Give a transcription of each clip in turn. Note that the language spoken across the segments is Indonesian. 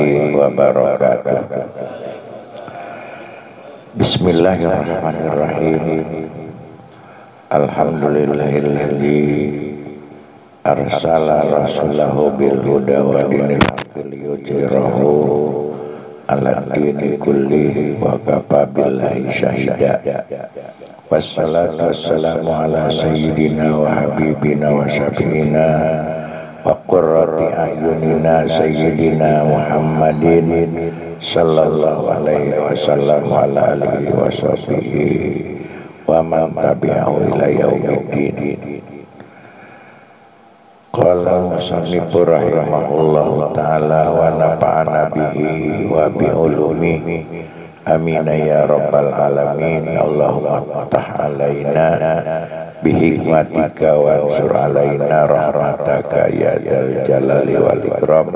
wabarakatuh. Bismillahirrahmanirrahim. Alhamdulillahilladzi arsala rasulahu bil huda wa dinil haqqi liyudhhirahu 'ala dini kullihi wa kafa billahi syahida. Wassalatu wassalamu ala sayyidina wa habibina wa syafi'ina wa qurrati a'yunina sayyidina Muhammadin sallallahu alaihi wasallam wa ala alihi wa sahbihi wa man tabi'ahu ila yaumiddin. Qala musannifu rahimahullahu ta'ala wa nafa'ana bihi wa bi ulumihi amin ya rabbal alamin. Allahumma ftah alaina bihikmatika wa ansur alaina rahmataka ya dzal jalali wal ikram.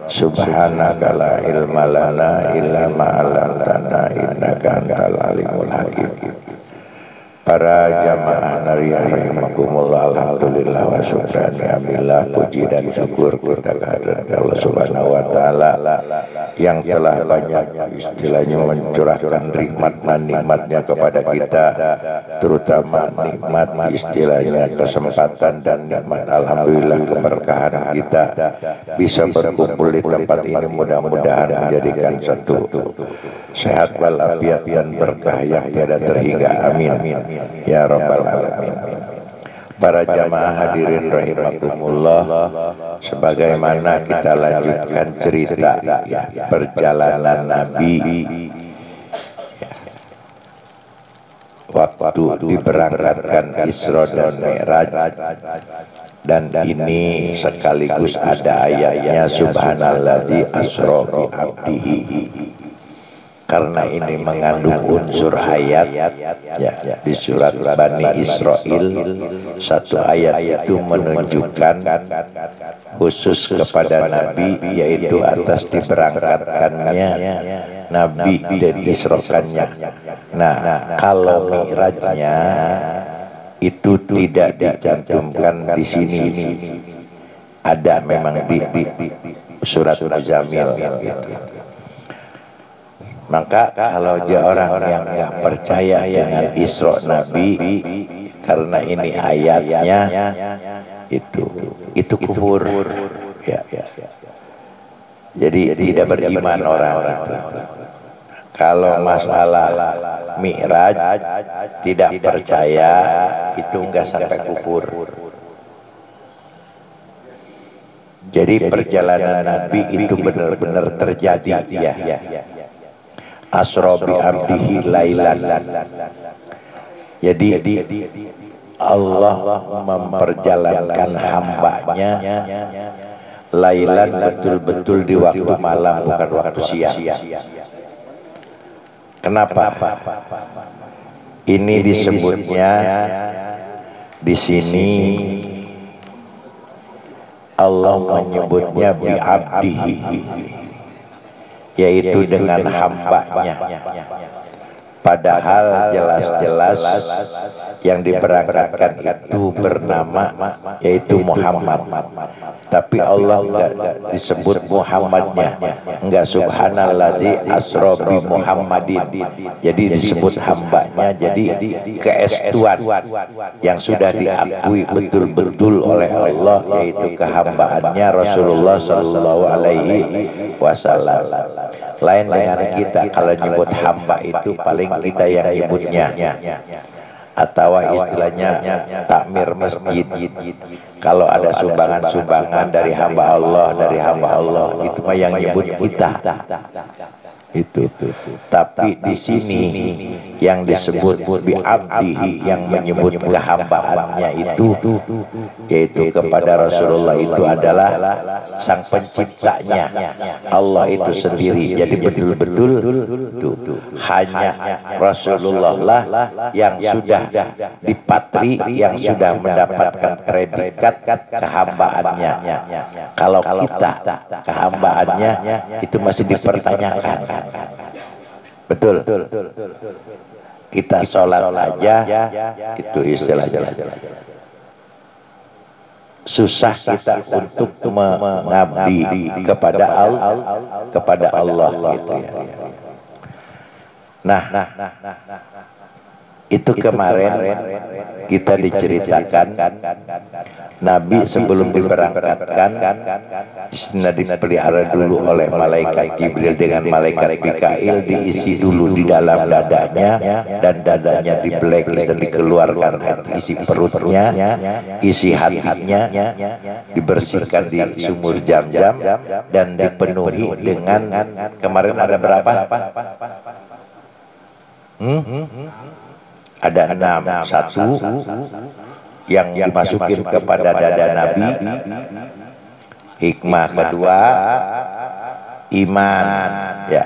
Subhanaka la ilma lana illa ma 'allamtana innaka antal alimul hakim. Para jamaah nariyah rahimakumullah, alhamdulillah wa syukran alhamdulillah, puji dan syukur kita kehadirat Allah Subhanahu wa taala yang telah banyak istilahnya mencurahkan nikmat-nikmatnya kepada kita, terutama nikmat istilahnya kesempatan dan nikmat alhamdulillah keberkahan kita bisa berkumpul di tempat ini, mudah-mudahan menjadikan satu sehat walafiat dan berkah yang tiada terhingga, amin ya rabbal alamin. Para jamaah hadirin rahimakumullah, sebagaimana kita lanjutkan cerita perjalanan Nabi waktu diberangkatkan Isra dan Mi'raj, dan ini sekaligus ada ayatnya subhanalladzi asra bi abdihi, karena ini mengandung unsur ayat ya, di surat Bani Israil. Satu ayat itu menunjukkan khusus kepada Nabi, yaitu atas diberangkatkannya Nabi dan disrokannya. Nah, kalau mi'rajnya itu tidak dicantumkan di sini, ada memang di surat Muzammil gitu. Maka kalau orang yang nggak percaya dengan Isra Nabi, karena ini ayatnya itu kufur ya. Jadi tidak beriman orang. Kalau masalah Mi'raj tidak percaya, itu enggak sampai kufur. Jadi perjalanan Nabi itu benar-benar terjadi ya. Asra bi abdihi lailan. Jadi Allah memperjalankan hambanya lailan, betul-betul di waktu malam, bukan waktu siang. Kenapa? Ini disebutnya di sini Allah menyebutnya bi abdihi, yaitu dengan hambanya. Padahal jelas-jelas yang diberangkatkan itu bernama yaitu Muhammad, tapi Allah enggak disebut Muhammadnya, enggak subhanalladzi asra bi Muhammadin, jadi disebut hambanya. Jadi keestuan yang sudah diakui betul-betul oleh Allah, yaitu kehambaannya Rasulullah sallallahu alaihi wasallam. Lain dengan kita, kalau nyebut hamba itu paling kita yang nyebutnya, atau istilahnya takmir masjid. Kalau ada sumbangan-sumbangan dari hamba Allah, itu mah yang nyebut kita. Itu. Tapi di sini yang disebut bi abdihi, yang menyebut kehambaannya itu, yaitu kepada Rasulullah, itu adalah sang penciptanya, Allah itu sendiri. Jadi betul-betul hanya Rasulullah lah yang sudah dipatri, yang sudah mendapatkan predikat kehambaannya. Kalau kita kehambaannya itu masih dipertanyakan. Betul. Kita sholat aja itu istilahnya susah kita untuk mengabdi kepada Allah gitu ya. Nah, itu kemarin kita diceritakan Nabi sebelum diberangkatkan sudah dipelihara dulu oleh malaikat Jibril dengan malaikat Mikail, diisi dulu di dalam dadanya, dan dadanya dibelek dan dikeluarkan isi perutnya, isi hatinya dibersihkan di sumur Zam-Zam dan dipenuhi dengan, kemarin ada berapa? Ada 6. Satu yang dimasukin kepada dada Nabi, hikmah kedua iman, ya.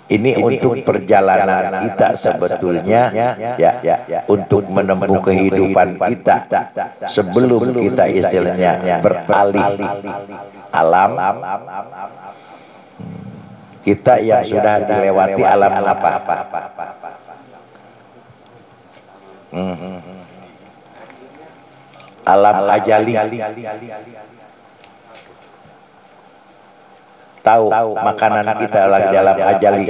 Ini untuk perjalanan kita sebetulnya, ya, untuk menempuh kehidupan kita sebelum kita istilahnya beralih alam. Kita yang sudah dilewati alam apa? Alam ajali. Tahu makanan kita lagi dalam ajali.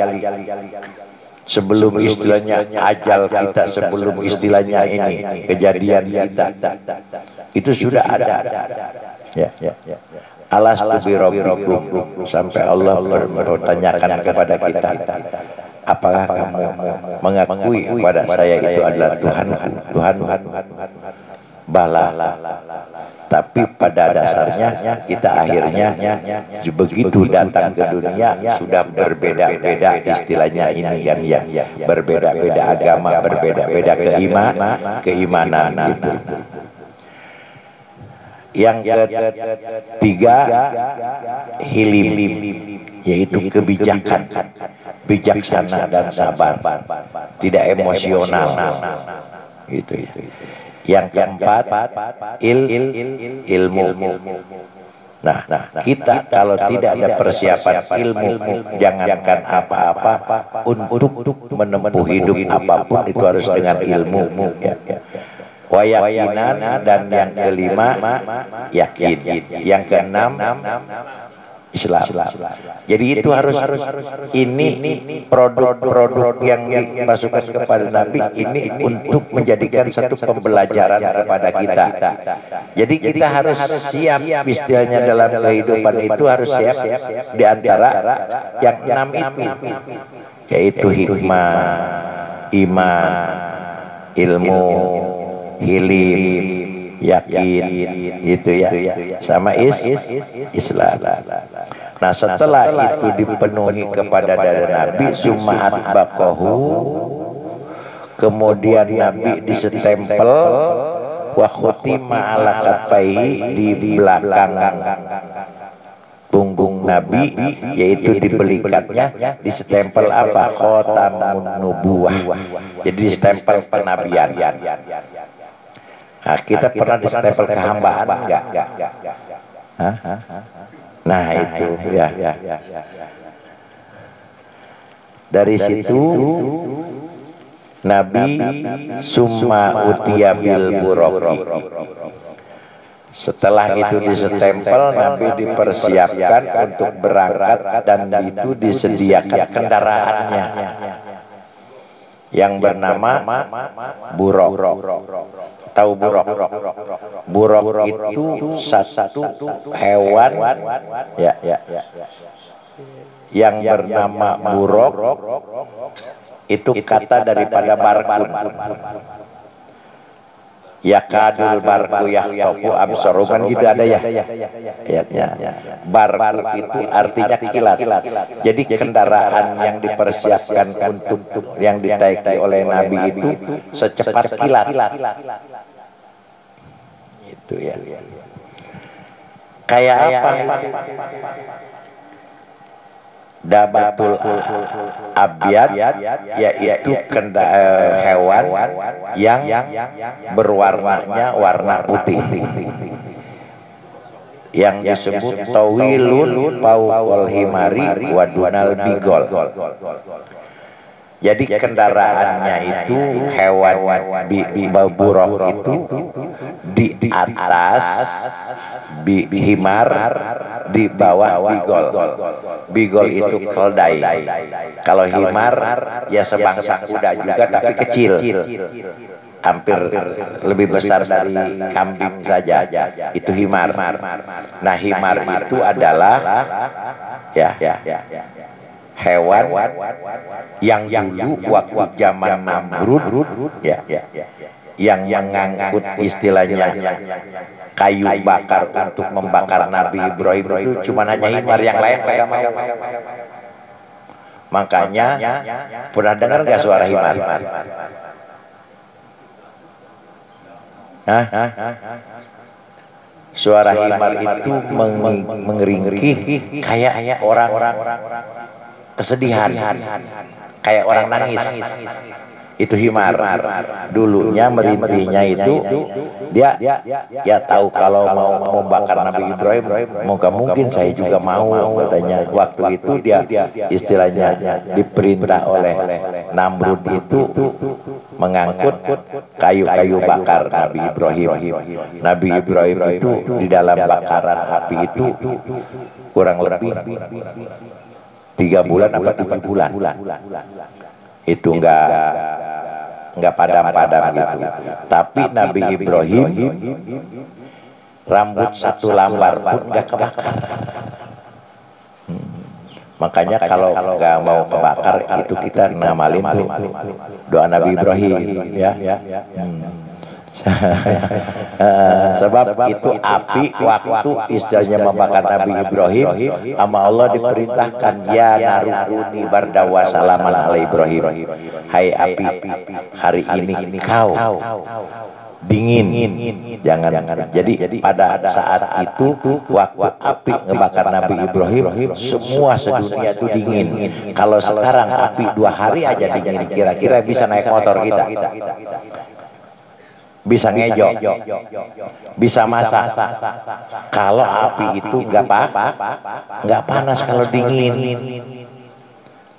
Sebelum istilahnya ajal kita, sebelum istilahnya ini kejadian kita, itu sudah ada. Ya. Alastu bi rabbikum, sampai Allah bertanyakan kepada kita, apakah kamu mengakui kepada saya itu adalah Tuhan? Bala. Tapi pada dasarnya kita akhirnya begitu datang ke dunia sudah berbeda-beda istilahnya ini kan ya, berbeda-beda agama, berbeda-beda keimanan itu. Yang ketiga hilim, yaitu kebijakan, bijaksana dan sabar, tidak emosional gitu. Yang keempat ilmu. Nah, kita kalau tidak ada persiapan ilmu, jangankan apa-apa, untuk menempuh hidup apapun itu harus dengan ilmu, ya. Wayakinan, dan yang kelima yakin, yang keenam Islam. Jadi itu harus ini produk yang dimasukkan kepada Nabi ini untuk menjadikan satu pembelajaran kepada kita. Jadi kita harus siap istilahnya dalam kehidupan itu, harus siap di antara yang 6 itu, yaitu hikmah, iman, ilmu, hilim, yakin, gitu ya, sama Islam. Nah, setelah itu dipenuhi kepada dada Nabi, summaat baqahu, kemudian Nabi disestempel, wa khutima ala katfaihi, di belakang punggung Nabi, yaitu di belikatnya disestempel apa? Khotamun nubuwah. Jadi disestempel kenabian. Nah, kita pernah disestempel kehambaan enggak? Nah, itu ya. Dari situ Nabi summa utiya bil buraqi. Setelah itu disestempel, Nabi dipersiapkan untuk berangkat, dan itu disediakan kendaraannya yang bernama buraq. Tahu buraq? Buraq itu satu hewan ya yang bernama buraq, itu kata daripada barkun. Yakadul barku yahtafu absaru, kan gitu ada ya ayatnya. Barku itu artinya kilat. Jadi kendaraan yang dipersiapkan untuk yang ditaiki oleh Nabi itu secepat kilat. Itu ya. Kayak apa? Dabatul abyad, yaitu hewan yang berwarnanya warna putih, yang disebut tawilun fawqal himari wa dunal bigol. Jadi kendaraannya itu hewan buruk itu di atas himar, di bawah bigol. Bigol itu keldai. Kalau himar ya sebangsa kuda juga tapi kecil. Hampir lebih besar dari kambing saja. Itu himar. Nah, himar itu adalah hewan yang dulu waktu zaman Namrud yang mengangkut istilahnya kayu bakar untuk membakar Nabi Ibrahim itu cuma hanya himar, yang lain mereka mau. Makanya pernah dengar nggak suara himar? Suara himar itu mengeringkih kayak orang kesedihan, kayak orang nangis. Itu himar. Dulunya merintihnya itu dia ya tahu kalau mau membakar Nabi Ibrahim, moga mungkin saya juga mau katanya. Waktu itu dia istilahnya diperintah oleh Namrud itu mengangkut kayu-kayu bakar Nabi Ibrahim. Nabi Ibrahim itu di dalam bakaran api itu kurang lebih 3 bulan apa 7 bulan. Itu enggak padam-padam gitu. Tapi Nabi Ibrahim rambut satu lambar pun enggak kebakar. Makanya kalau enggak mau kebakar itu kita ngamalin tuh doa Nabi Ibrahim ya. Sebab itu api waktu istilahnya membakar Nabi Ibrahim sama Allah diperintahkan, ya narukuni bardawa salaman ala Ibrahim, hai api hari ini kau dingin, jangan. Jadi pada saat itu waktu api ngebakar Nabi Ibrahim semua sedunia itu dingin. Kalau sekarang api 2 hari aja dingin, kira-kira bisa naik motor kita, bisa ngejok, bisa masak. Kalau api itu nggak panas kalau dingin.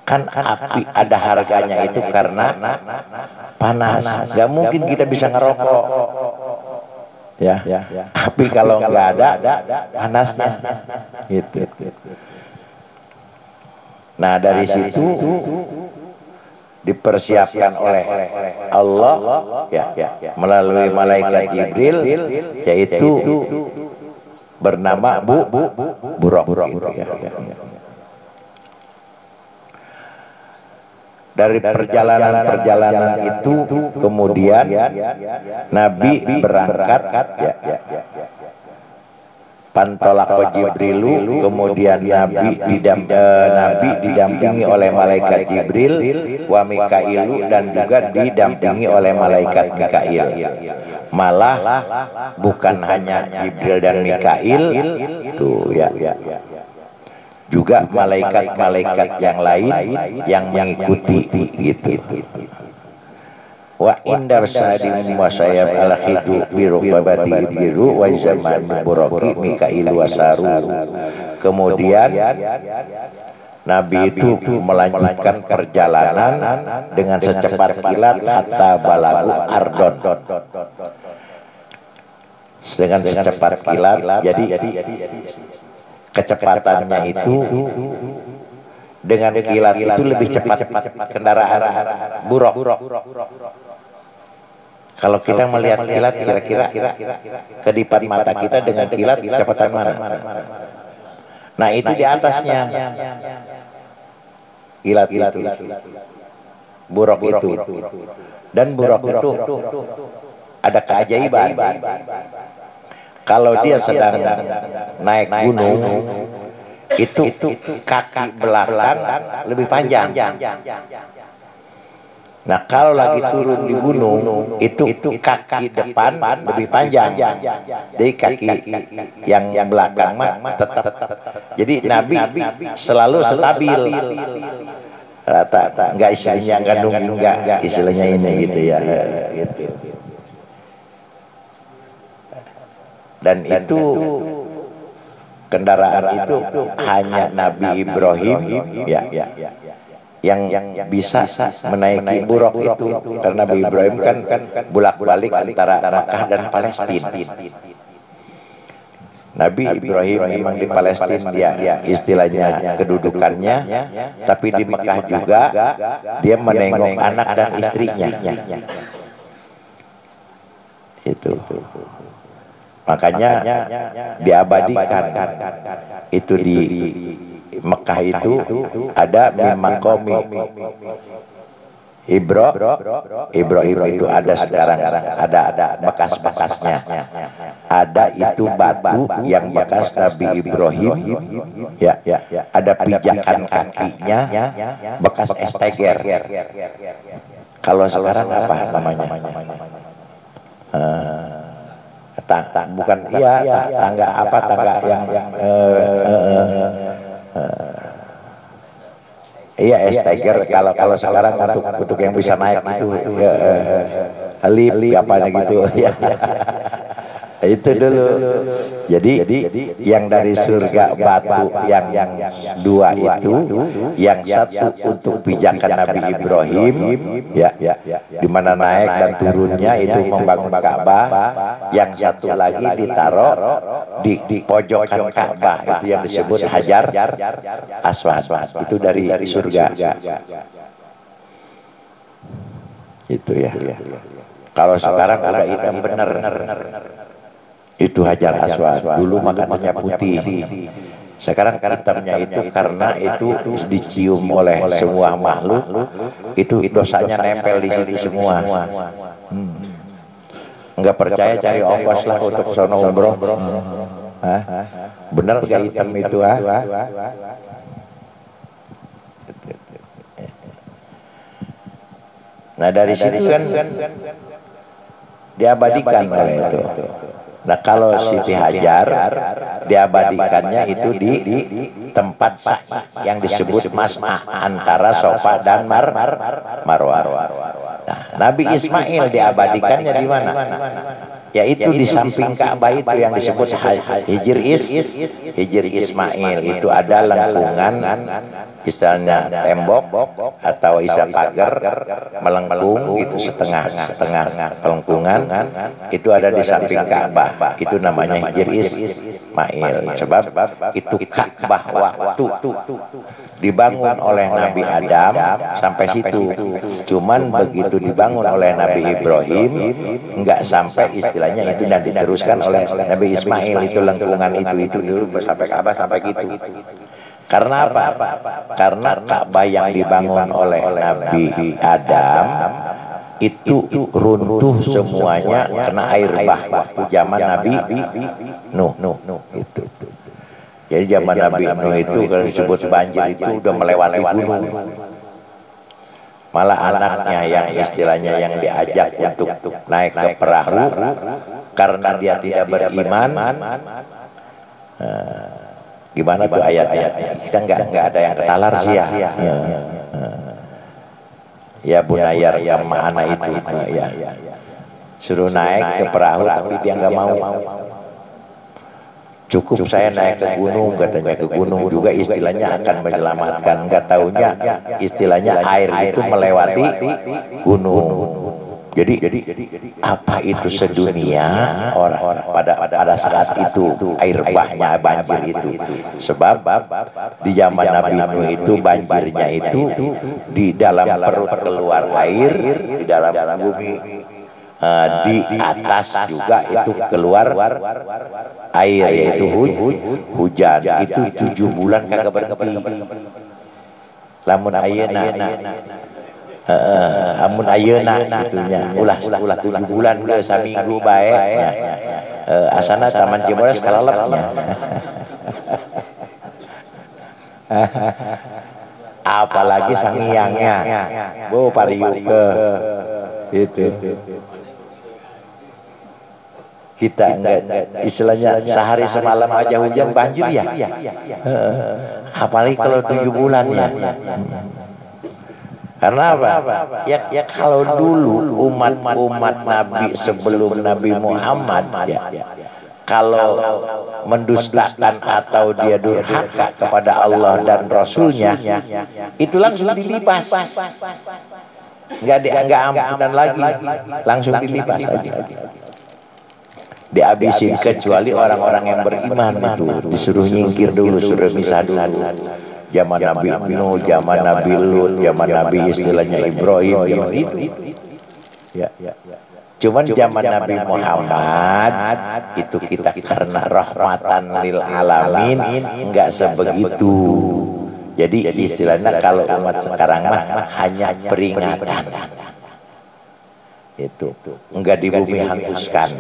Kan api ada harganya itu karena panas. Nggak mungkin kita bisa ngerokok. Ya. Api kalau nggak ada panasnya. Gitu. Nah, dari situ dipersiapkan oleh Allah melalui malaikat Jibril, yaitu bernama Buraq. Dari perjalanan itu kemudian Nabi berangkat Pantolak Jibrilu, kemudian Nabi didampingi oleh malaikat Jibril, wa Mikailu, dan juga didampingi oleh malaikat Mikail. Malah bukan hanya Jibril dan Mikail, tuh ya. Juga malaikat-malaikat yang lain yang mengikuti gitu. Wa indar sadim wa sayab al khidu biru babati biru wa zaman buraki Mikail wasaru. Kemudian Nabi itu melanjutkan perjalanan dengan secepat kilat hatta balagu Ardon. Dengan secepat kilat, jadi kecepatannya itu dengan kilat itu lebih cepat kendaraan Buraq. Kalau kita melihat kilat, kira-kira kedipan mata kita dengan kilat kecepatan mana? Nah, itu di atasnya kilat itu, Buraq itu. Dan Buraq itu ada keajaiban. Kalau dia sedang naik gunung, itu kaki belakang lebih panjang. Nah, kalau lagi turun di gunung, itu kaki depan lebih panjang. Jadi kaki yang belakang mah tetap. Jadi Nabi selalu stabil. Rata, enggak istilahnya enggak nunggu, enggak istilahnya ini gitu ya. Gitu. Dan itu kendaraan itu hanya Nabi Ibrahim yang bisa menaiki buruk itu, karena Nabi Ibrahim kan bolak-balik antara Makkah dan Palestina. Nabi Ibrahim memang di Palestina dia istilahnya kedudukannya, tapi di Mekah juga dia menengok anak dan istrinya. Itu. Makanya diabadikan itu di Mekah itu ada maqami Ibrahim itu ada sekarang, ada bekas-bekasnya. Ada itu batu yang bekas Nabi Ibrahim, ya, ada pijakan kakinya bekas esteger. Kalau sekarang apa namanya? Bukan tangga apa, tangga yang iya, esteger. Kalau sekarang untuk yang bisa naik itu lift apa gitu ya. Itu dulu. Jadi yang dari surga batu yang dua itu, yang satu untuk pijakan Nabi Ibrahim, ya, di mana naik dan turunnya itu membangun Ka'bah. Yang satu lagi ditaruh di pojokan Ka'bah, itu yang disebut Hajar Aswad. Itu dari surga. Itu ya. Kalau sekarang udah hitam bener. Itu Hajar Aswad. Dulu makanya putih. Sekarang hitamnya itu karena itu dicium oleh semua makhluk. Itu dosanya nempel di situ semua. Enggak percaya cari ongkos lah untuk sono umroh. Bener gak hitam itu? Nah dari situ kan diabadikan oleh itu. Nah kalau Siti Hajar diabadikannya itu di tempat yang disebut Mas'ah antara Safa dan Marwah. Nah, Nabi Ismail diabadikannya di mana? Yaitu di samping Ka'bah itu yang disebut Hijr Ismail. Itu ada lengkungan, istilahnya tembok atau istilah pagar melengkung itu setengah lengkungan, itu ada di samping Ka'bah. Itu namanya Hijr Ismail. Sebab itu Ka'bah waktu dibangun oleh Nabi Adam sampai situ. Cuman begitu dibangun oleh Nabi Ibrahim enggak sampai istilahnya itu, dan diteruskan oleh Nabi Ismail. Itu lengkungan itu dulu sampai Ka'bah sampai gitu. Karena apa? Karena Ka'bah yang dibangun oleh Nabi Adam itu runtuh semuanya karena air bah waktu zaman Nabi Nuh. Itu. Jadi zaman Nabi Nuh itu kalau disebut banjir itu udah melewati gunung. Malah anaknya yang istilahnya yang diajak untuk naik ke perahu karena dia tidak beriman. Gimana tuh ayat-ayat? Kita nggak ada yang ketalar sih ya. Ya bunayar yang mana itu ya. Suruh naik ke perahu tapi dia nggak mau. Cukup saya naik ke gunung, katanya ke gunung juga istilahnya akan menyelamatkan. Nggak taunya istilahnya air itu melewati gunung. Jadi apa itu sedunia orang pada saat itu air bahnya banjir itu. Sebab di zaman Nabi Nuh itu banjirnya itu di dalam perut keluar air, di dalam bumi. Di atas juga itu keluar air, yaitu hujan. Itu 7 bulan kagak berhenti. Lamun ayeuna amun ayeuna gitunya ulah 7 bulan ke saminggu bae asana Taman Cimoles kalalepnya. Apalagi sangiangnya bo pariuke itu. Kita enggak istilahnya sehari semalam aja hujan banjir ya. Apalagi kalau 7 bulan ya. Karena apa? Ya kalau dulu umat Nabi sebelum Nabi Muhammad ya, kalau mendustakan atau dia durhaka kepada Allah dan Rasulnya, itu langsung dilibas, nggak ampunan lagi, langsung dilibas aja, dihabisin. Kecuali orang-orang yang beriman itu disuruh nyingkir dulu, suruh misah dulu. Zaman Nabi Nuh, zaman Nabi Lut, zaman Nabi istilahnya Ibrahim, zaman itu. Ya. Cuman zaman Nabi Muhammad itu kita karena rahmatan lil alamin enggak sebegitu. Jadi istilahnya kalau umat sekarang mah hanya peringatan. Itu enggak di bumi hanguskan.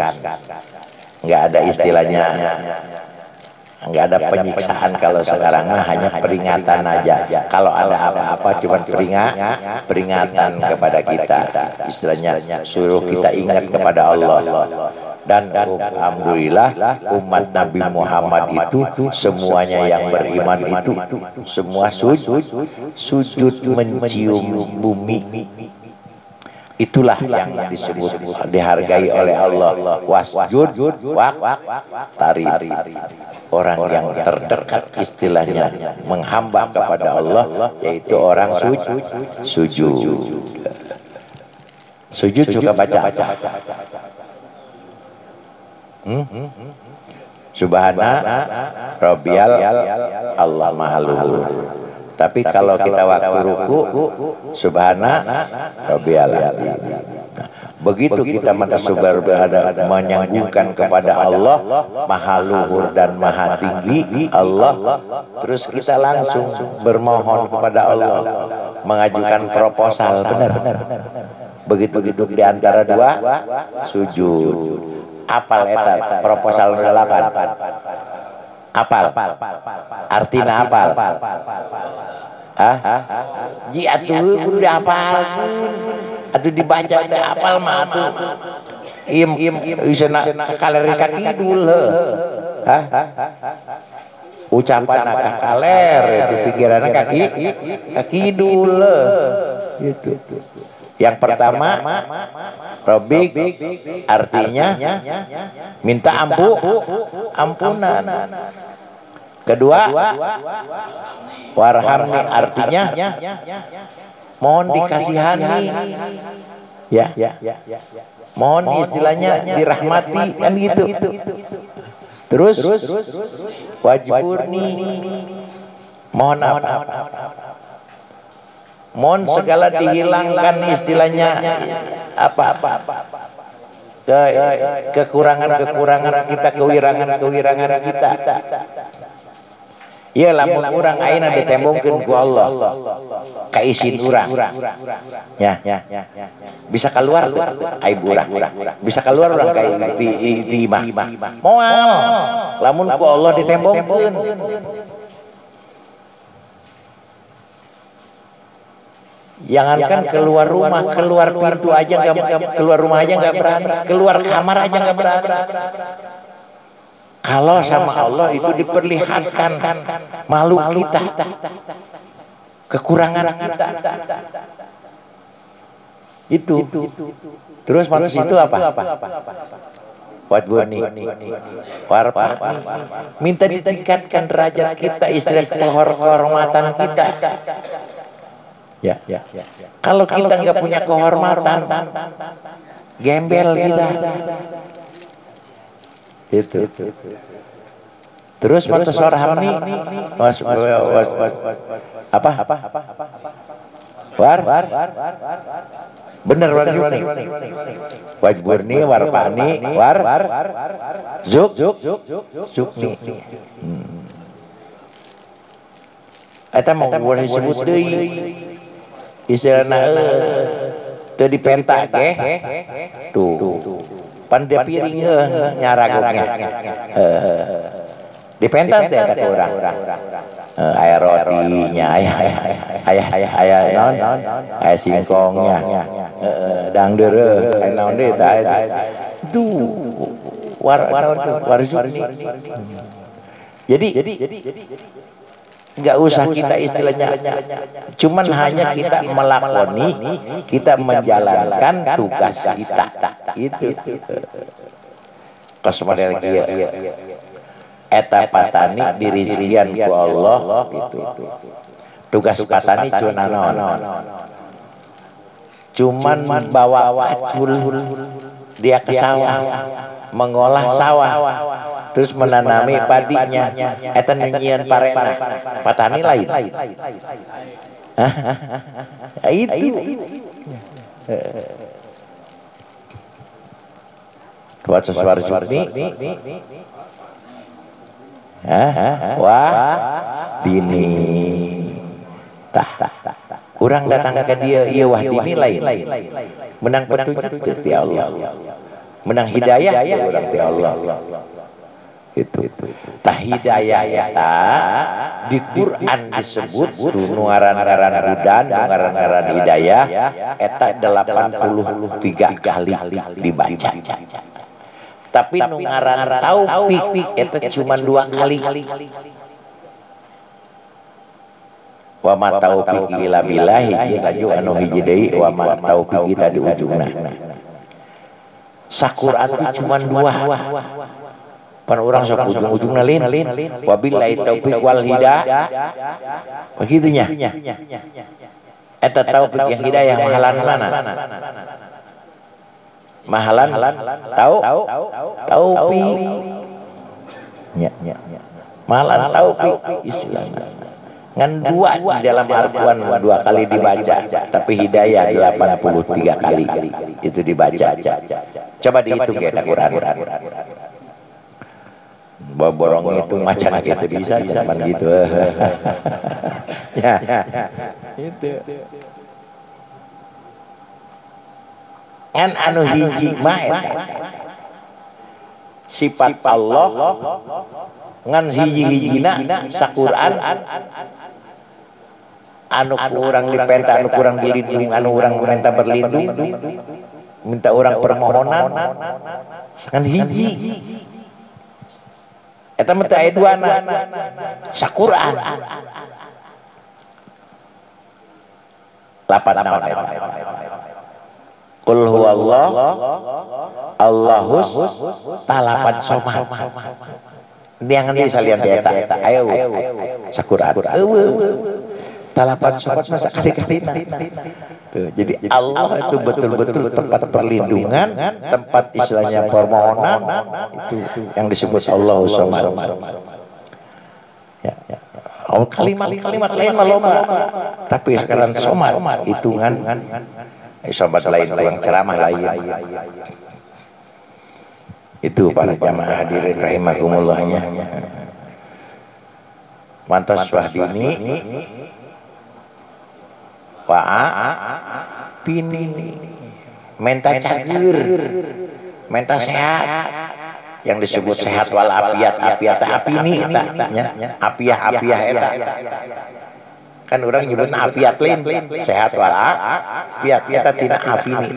Enggak ada istilahnya, enggak ada penyiksaan. Kalau sekarang mah hanya peringatan aja. Kalau ada apa-apa cuma peringatan kepada kita. Istilahnya suruh kita ingat kepada Allah. Dan alhamdulillah umat Nabi Muhammad itu semuanya yang beriman itu semua sujud mencium bumi. Itulah yang disebut dihargai oleh Allah. Wasjud tari. Orang yang terdekat istilahnya menghamba kepada Allah, yaitu orang sujud. Sujud juga baca. Subhana Rabbiyal Allah Maha Luhur. Tapi kalau kita waktu ruku, Subhana Rabbiyal Azim. Begitu kita berada menyambungkan kepada Allah Maha Luhur dan Maha Tinggi Allah, terus kita langsung bermohon kepada Allah, mengajukan proposal. Benar. Begitu duduk di antara dua sujud. Apal eta proposal 8. Apal. Artina apal. Ji atuh kudu dihafalkeun. Atuh dibaca teh apal mah atuh. Im isena kaler ka kidul heuh. Ucapan ka kaler itu pikiranna ka kidul gitu. Yang pertama, Robik artinya minta ampunan. Kedua, warhamni artinya mohon dikasihani. Ya. Mohon istilahnya dirahmati, kan gitu. Terus wajburni, mohon apa? Mohon segala dihilangkan istilahnya apa kekurangan kita, kewirangan kita. Iya, lamun urang ayeuna ditembongkeun ku Allah ka isin urang. Ya. Bisa keluar aib urang. Bisa keluar urang ka di imah. Moal lamun ku Allah ditembongkeun. Jangankan keluar rumah, keluar pintu aja nggak, keluar rumah aja nggak berani, keluar kamar aja nggak berani. Kalau sama Allah itu diperlihatkan malu kita, kekurangan kita. Itu. Terus maksud itu apa? Wadbuni, warpa, minta ditingkatkan derajat kita, istilah kehormatan kita. Ya. Kalau kita nggak punya kehormatan, gembel kita. Itu. Terus maksud warhamni, apa? Bener wajburni, warpani, zukni. Eta mau boleh disebut deui. Istilahna teu dipenta ge. Tuh. Pan dia piring nyaraguknya. Dipenta teh kata urang. Aya rotinya, aya naon? Aya singkongnya. Dangdeureuh, aya naon deui tah. Duh. Warzukni. Jadi nggak usah kita istilahnya, cuman hanya kita melakoni, kita menjalankan tugas kita. Itu. kos model kieu eta patani dirizkian ku Allah gitu. Tugas patani cuma naon? Cuman bawa pacul dia ke sawah, mengolah sawah, terus menanami padinya. Eta nyieun parena. Patani lain. Itu. Kuat sesuatu ini. Wah, dini. Urang datang ke dia, iya wah dini lain. Menang petunjuk ti Allah. Menang hidayah ya urang ti Allah. Itu. Tah hidayah eta di Quran disebut nu ngaran-ngaran hudan, ngaran-ngaran hidayah eta 83 kali dibaca. Tapi nu ngaran taufik eta cuma 2 kali. Wa ma taufiq illa billah hiji laju anu hiji deui wa ma taufiq tadi ujungna. Saquran itu cuma 2. Pan urang sok ujung-ujungna lin. Wabillahi taufiq wal hidayah. Begitunya. Eta taufiq yang hidayah mahalan mana? Mahalan taufiq. Nya. Mahalan taufiq Islam. Ngan 2 di dalam Al-Quran 2 kali dibaca, tapi hidayah 83 kali itu dibaca. Coba dihitung ya Al-Quran. Borong itu macan gitu bisa zaman gitu. Ya. Itu. Ngan anu hiji mah sifat Allah ngan hiji-hijina saquran anu kurang dipenta, anu kurang dilindung, anu kurang minta berlindung, minta orang permohonan, sakan hiji. Eta mah teu aya duana. Saquran. Lapan naon eta? Qul huwallah Allahus talapan somad. Diangan di salian eta. Ayo saquran. Talapan somad masa kali-kali. Jadi Allah itu betul-betul tempat perlindungan, tempat istilahnya permohonan, itu yang disebut Allahu Somad. Ya. Oh, kalimat-kalimat lain maloma, tapi sekarang Somad hitungan sobat lain yang ceramah lain. Itu para jamaah hadirin rahimakumullah-nya. Mantas wahdini pini menta cager, menta sehat, yang disebut sehat wal afiat apini nya apiah eta kan orang nyebutna afiat lain sehat wal afiat eta tina apini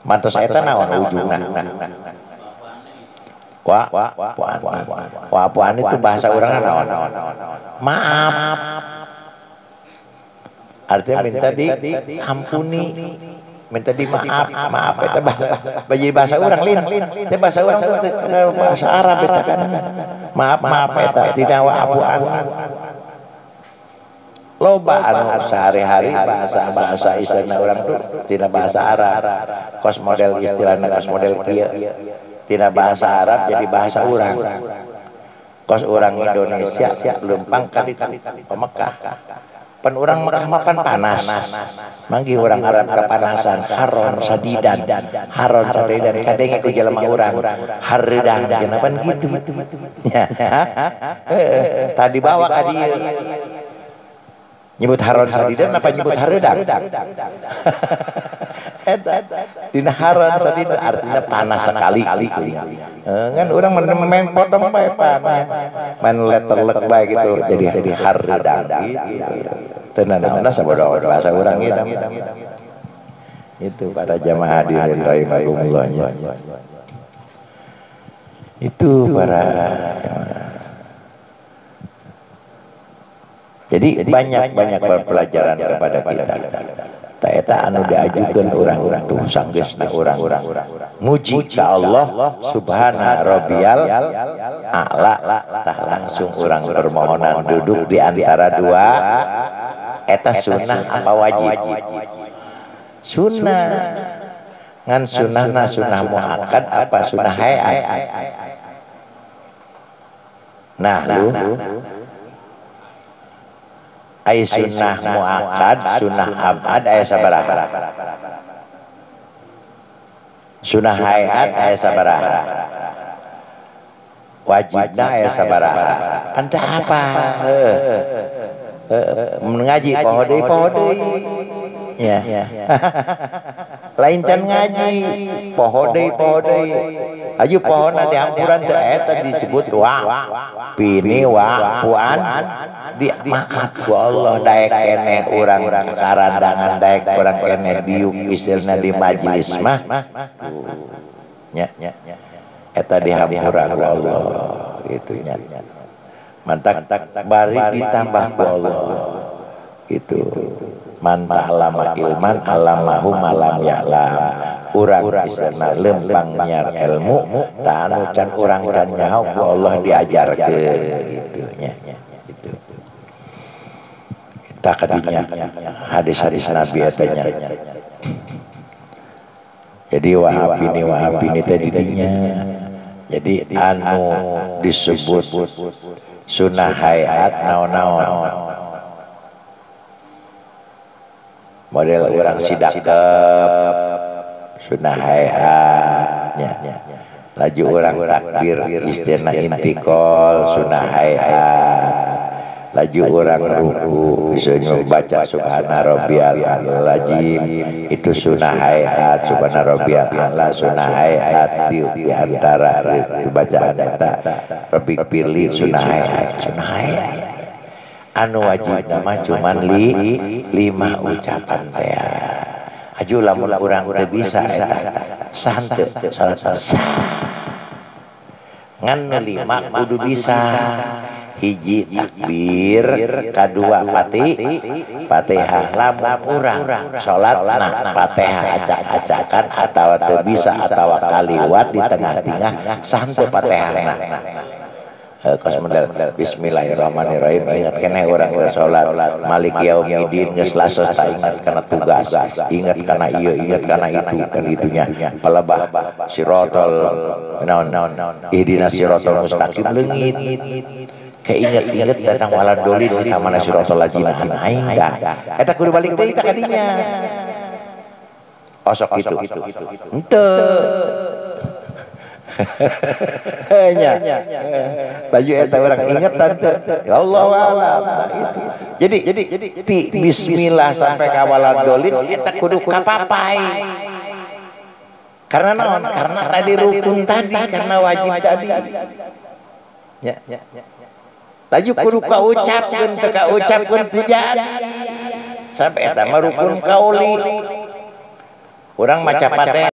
mantos eta naon ujungna puan itu bahasa orang naon maaf. Artinya minta diampuni, minta maaf itu bahasa orang lin, itu bahasa orang bahasa Arab itu kan, maaf itu tidak apuan. Loba anu sehari-hari bahasa istilah orang tuh tidak bahasa Arab, kos model istilahnya kos model kieu, tidak bahasa Arab jadi bahasa orang. Kos orang Indonesia lempang kali Mekah. Pan orang Mekah makan panas, manggi orang Arab kepanasan, haron sadidan, kadenge ku jelema urang, hareudah kenapa gitu? Ya, tadi bawa ka dieu. Nyebut haron sadidan apa nyebut hareudah? Dina haron sadidan artinya panas sekali. Kan orang main potong bae main letterlek bae gitu jadi hareudah gitu. Tenan-tenan sabodo bahasa urang ieu. Itu para jamaah hadirin rahimakumullah. Itu para jadi banyak pelajaran kepada kita. Ta eta anu diajukeun urang-urang tuh sanggeusna urang-urang muji ka Allah subhana rabbiyal a'la, tah langsung orang permohonan duduk di antara dua eta sunnah apa wajib? Sunnah. Ngan sunnahna sunnah muakkad apa sunnah hayat? Nah lu ai sunnah muakkad sunnah abad aya sabaraha? Sunnah hayat aya sabaraha? Wajibna aya sabaraha? Anta apa? Mengaji poho deui ya. Lain can ngaji poho deui aju pohona dihampuran teu eta disebut wa pini wa puan di maaf ku Allah daek keneh urang karandangan daek urang keneh biuk istilna di majelis mah nya eta dihampuran ku Allah gitu nya. Mantak bari ditambah ku Allah itu man ta'allama ilman allamahu malam ya'lam. Urang istilna lempang nyar ilmu tanu can urang can nyaho ku Allah diajarkeun gitu nya gitu. Kita kadinya hadis-hadis Nabi eta nya. Jadi wahabini teh didinya. Jadi anu disebut sunnah hayat naon-naon model orang sidakep sunnah hayatnya laju orang takbir istilna intikol sunnah hayat laju orang ruku bisa baca subhana rabbiyal azim itu sunnah hayat subhana rabbiyal a'la sunnah hayat di antara bacaan eta Rabbi pilih sunnah hayat anu wajib nama cuman 5 ucapan teh aju lamun urang teu bisa eta santai salat ngan 5 kudu bisa hiji takbir kadua Fatihah lamun urang salat nah Fatihah acak-acakan atawa teu bisa atawa kaliwat di tengah-tengah santai Fatihahna kos model bismillahirrahmanirrahim ingat keneh urang salat malik yaumidin geus lasos ta ingat kana tugas ingat kana ieu ingat kana itu kan itunya palebah sirotol naon ihdinas sirotol mustaqim leungit keinget-inget datang walad dolin ka mana sirotol ladzina aing da eta kudu balik deui ka kadinya osok itu henteu nya baju eta urang inget tante ya Allah jadi bismillah sampai ka walad dolin eta kudu kapapai karena naon karena tadi rukun tadi karena wajib tadi ya laju kudu kaucapkeun teu kaucapkeun teu jadi sampai eta mah rukun kauli urang maca Fatihah